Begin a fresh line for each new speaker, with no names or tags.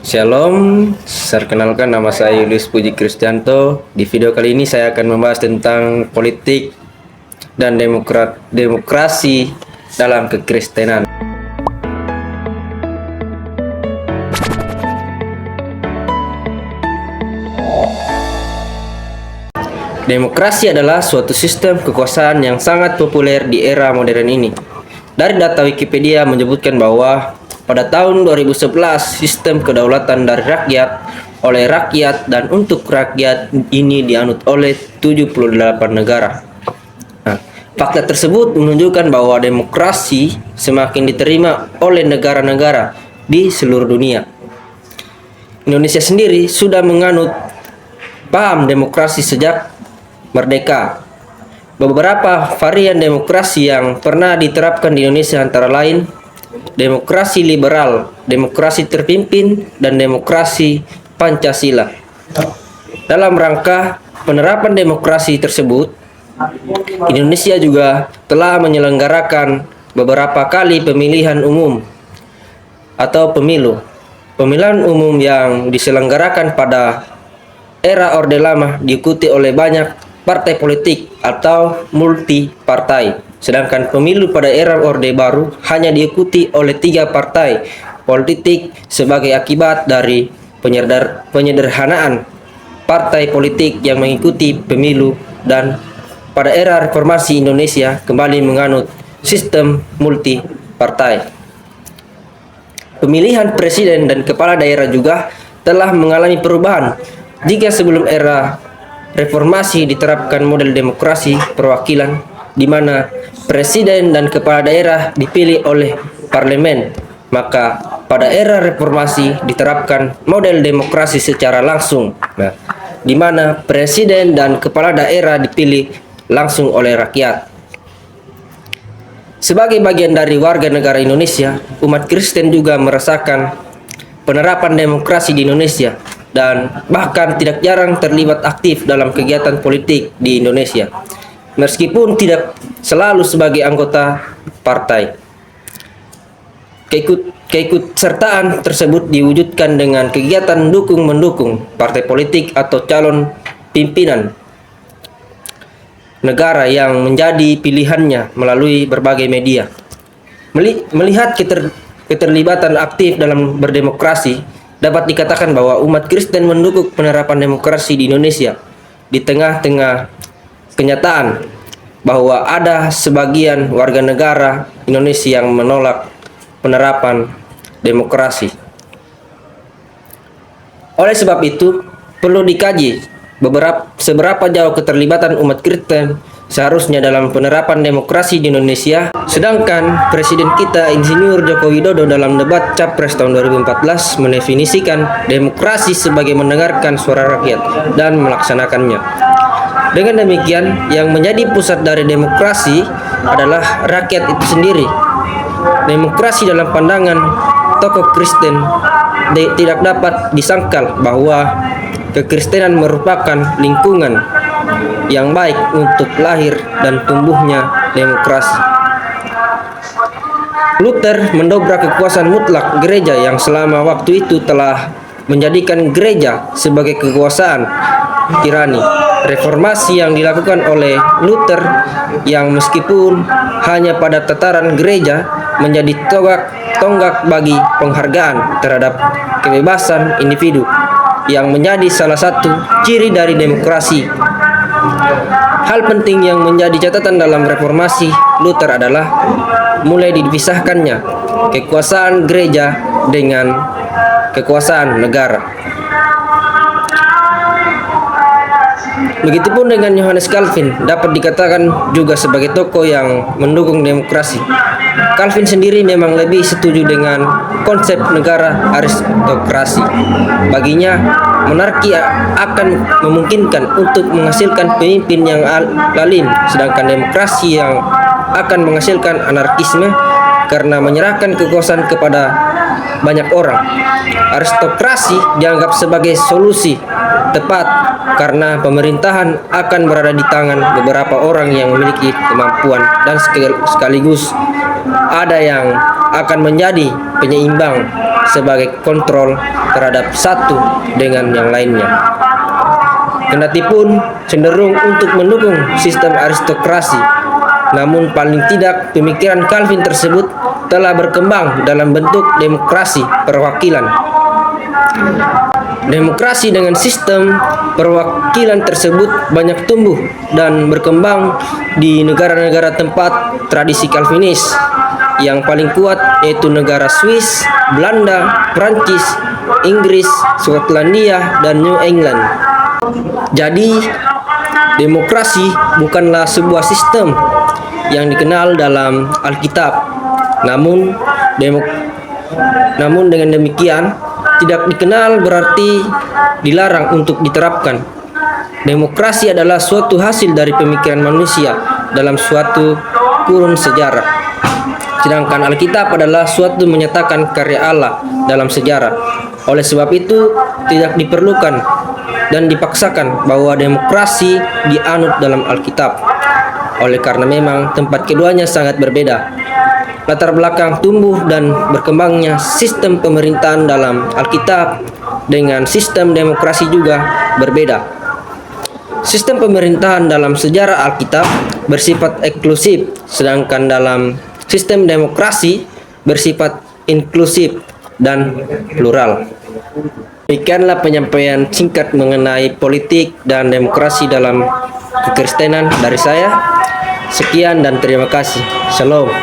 Shalom, perkenalkan nama saya Julius Puji Kristianto. Di video kali ini saya akan membahas tentang politik dan demokrasi dalam kekristenan. Demokrasi adalah suatu sistem kekuasaan yang sangat populer di era modern ini. Dari data Wikipedia menyebutkan bahwa pada tahun 2011, sistem kedaulatan dari rakyat, oleh rakyat, dan untuk rakyat ini dianut oleh 78 negara. Nah, fakta tersebut menunjukkan bahwa demokrasi semakin diterima oleh negara-negara di seluruh dunia. Indonesia sendiri sudah menganut paham demokrasi sejak merdeka. Beberapa varian demokrasi yang pernah diterapkan di Indonesia antara lain demokrasi liberal, demokrasi terpimpin, dan demokrasi Pancasila. Dalam rangka penerapan demokrasi tersebut, Indonesia juga telah menyelenggarakan beberapa kali pemilihan umum atau pemilu. Pemilihan umum yang diselenggarakan pada era Orde Lama diikuti oleh banyak partai politik atau multi partai, sedangkan pemilu pada era Orde Baru hanya diikuti oleh 3 partai politik sebagai akibat dari penyederhanaan partai politik yang mengikuti pemilu, dan pada era reformasi Indonesia kembali menganut sistem multi partai. Pemilihan presiden dan kepala daerah juga telah mengalami perubahan. Jika sebelum era reformasi diterapkan model demokrasi perwakilan di mana presiden dan kepala daerah dipilih oleh parlemen, maka pada era reformasi diterapkan model demokrasi secara langsung, di mana presiden dan kepala daerah dipilih langsung oleh rakyat. Sebagai bagian dari warga negara Indonesia, umat Kristen juga merasakan penerapan demokrasi di Indonesia dan bahkan tidak jarang terlibat aktif dalam kegiatan politik di Indonesia, meskipun tidak selalu sebagai anggota partai. Keikutsertaan tersebut diwujudkan dengan kegiatan dukung-mendukung partai politik atau calon pimpinan negara yang menjadi pilihannya melalui berbagai media. Melihat keterlibatan aktif dalam berdemokrasi, dapat dikatakan bahwa umat Kristen mendukung penerapan demokrasi di Indonesia di tengah-tengah kenyataan bahwa ada sebagian warga negara Indonesia yang menolak penerapan demokrasi. Oleh sebab itu, perlu dikaji seberapa jauh keterlibatan umat Kristen seharusnya dalam penerapan demokrasi di Indonesia. Sedangkan Presiden kita Insinyur Joko Widodo dalam debat Capres tahun 2014 mendefinisikan demokrasi sebagai mendengarkan suara rakyat dan melaksanakannya. Dengan demikian, yang menjadi pusat dari demokrasi adalah rakyat itu sendiri. Demokrasi dalam pandangan tokoh Kristen tidak dapat disangkal bahwa kekristenan merupakan lingkungan yang baik untuk lahir dan tumbuhnya demokrasi. Luther mendobrak kekuasaan mutlak gereja yang selama waktu itu telah menjadikan gereja sebagai kekuasaan tirani. Reformasi yang dilakukan oleh Luther, yang meskipun hanya pada tataran gereja, menjadi tonggak bagi penghargaan terhadap kebebasan individu, yang menjadi salah satu ciri dari demokrasi. Hal penting yang menjadi catatan dalam reformasi Luther adalah mulai dipisahkannya kekuasaan gereja dengan kekuasaan negara. Begitupun dengan Yohanes Calvin, dapat dikatakan juga sebagai tokoh yang mendukung demokrasi. Calvin sendiri memang lebih setuju dengan konsep negara aristokrasi. Baginya, monarki akan memungkinkan untuk menghasilkan pemimpin yang lalim, sedangkan demokrasi yang akan menghasilkan anarkisme karena menyerahkan kekuasaan kepada banyak orang. Aristokrasi dianggap sebagai solusi tepat karena pemerintahan akan berada di tangan beberapa orang yang memiliki kemampuan dan sekaligus ada yang akan menjadi penyeimbang sebagai kontrol terhadap satu dengan yang lainnya. Kendati pun cenderung untuk mendukung sistem aristokrasi, namun paling tidak pemikiran Calvin tersebut telah berkembang dalam bentuk demokrasi perwakilan. Demokrasi dengan sistem perwakilan tersebut banyak tumbuh dan berkembang di negara-negara tempat tradisi Calvinis. Yang paling kuat yaitu negara Swiss, Belanda, Prancis, Inggris, Skotlandia, dan New England. Jadi, demokrasi bukanlah sebuah sistem yang dikenal dalam Alkitab. Namun dengan demikian tidak dikenal berarti dilarang untuk diterapkan. Demokrasi adalah suatu hasil dari pemikiran manusia dalam suatu kurun sejarah. Sedangkan Alkitab adalah suatu menyatakan karya Allah dalam sejarah. Oleh sebab itu, tidak diperlukan dan dipaksakan bahwa demokrasi dianut dalam Alkitab. Oleh karena memang tempat keduanya sangat berbeda. Latar belakang tumbuh dan berkembangnya sistem pemerintahan dalam Alkitab dengan sistem demokrasi juga berbeda. Sistem pemerintahan dalam sejarah Alkitab bersifat eksklusif, sedangkan dalam sistem demokrasi bersifat inklusif dan plural. Demikianlah penyampaian singkat mengenai politik dan demokrasi dalam kekristenan dari saya. Sekian dan terima kasih. Shalom.